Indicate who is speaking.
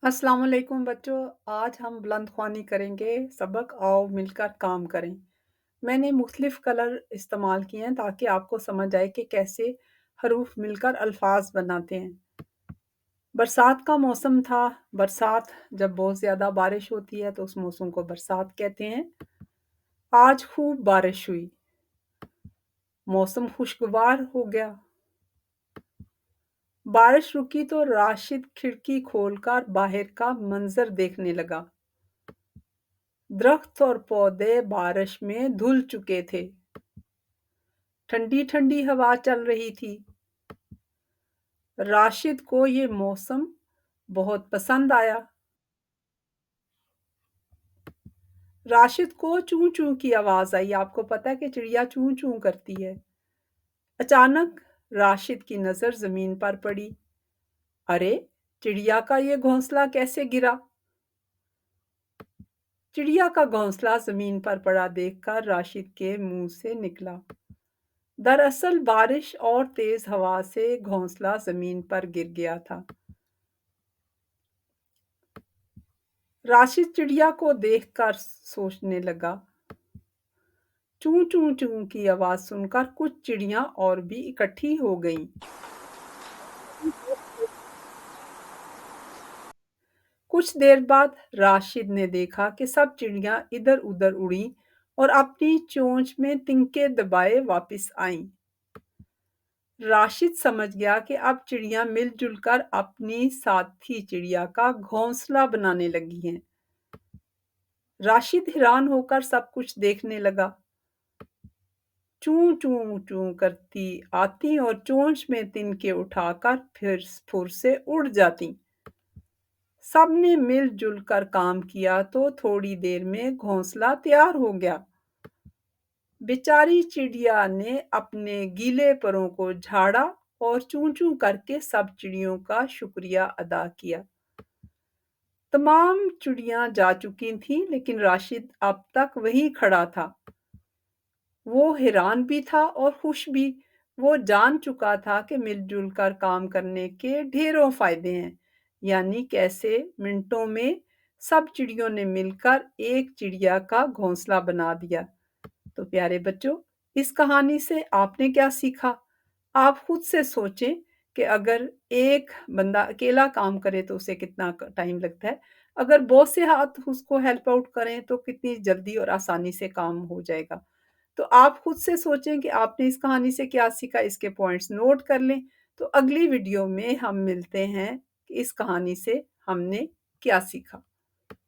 Speaker 1: अस्सलाम वालेकुम बच्चों। आज हम बुलंद ख्वानी करेंगे। सबक आओ मिलकर काम करें। मैंने मुख्तलिफ कलर इस्तेमाल किए हैं ताकि आपको समझ आए कि कैसे हरूफ मिलकर अल्फाज बनाते हैं। बरसात का मौसम था। बरसात जब बहुत ज़्यादा बारिश होती है तो उस मौसम को बरसात कहते हैं। आज खूब बारिश हुई। मौसम खुशगवार हो गया। बारिश रुकी तो राशिद खिड़की खोलकर बाहर का मंजर देखने लगा। दरख्त और पौधे बारिश में धुल चुके थे। ठंडी ठंडी हवा चल रही थी। राशिद को ये मौसम बहुत पसंद आया। राशिद को चूं चूं की आवाज आई। आपको पता है कि चिड़िया चूं चूं करती है। अचानक राशिद की नजर जमीन पर पड़ी। अरे, चिड़िया का ये घोंसला कैसे गिरा? चिड़िया का घोंसला जमीन पर पड़ा देखकर राशिद के मुंह से निकला। दरअसल बारिश और तेज हवा से घोंसला जमीन पर गिर गया था। राशिद चिड़िया को देखकर सोचने लगा। चूं चूं चूं की आवाज सुनकर कुछ चिड़िया और भी इकट्ठी हो गईं। कुछ देर बाद राशिद ने देखा कि सब चिड़िया इधर उधर उड़ी और अपनी चोंच में तिनके दबाए वापस आईं। राशिद समझ गया कि अब चिड़िया मिलजुल कर अपनी साथी चिड़िया का घोंसला बनाने लगी हैं। राशिद हैरान होकर सब कुछ देखने लगा। चूं चूं चूं करती आती और चोंच में तिनके उठाकर फिर फुर से उड़ जाती। सबने मिलजुल कर काम किया तो थोड़ी देर में घोंसला तैयार हो गया। बेचारी चिड़िया ने अपने गीले परों को झाड़ा और चूं चूं करके सब चिड़ियों का शुक्रिया अदा किया। तमाम चिड़ियां जा चुकी थीं, लेकिन राशिद अब तक वहीं खड़ा था। वो हैरान भी था और खुश भी। वो जान चुका था कि मिलजुल कर काम करने के ढेरों फायदे हैं। यानी कैसे मिनटों में सब चिड़ियों ने मिलकर एक चिड़िया का घोंसला बना दिया। तो प्यारे बच्चों, इस कहानी से आपने क्या सीखा? आप खुद से सोचें कि अगर एक बंदा अकेला काम करे तो उसे कितना टाइम लगता है। अगर बहुत से हाथ उसको हेल्प आउट करें तो कितनी जल्दी और आसानी से काम हो जाएगा। तो आप खुद से सोचें कि आपने इस कहानी से क्या सीखा। इसके पॉइंट्स नोट कर लें। तो अगली वीडियो में हम मिलते हैं कि इस कहानी से हमने क्या सीखा।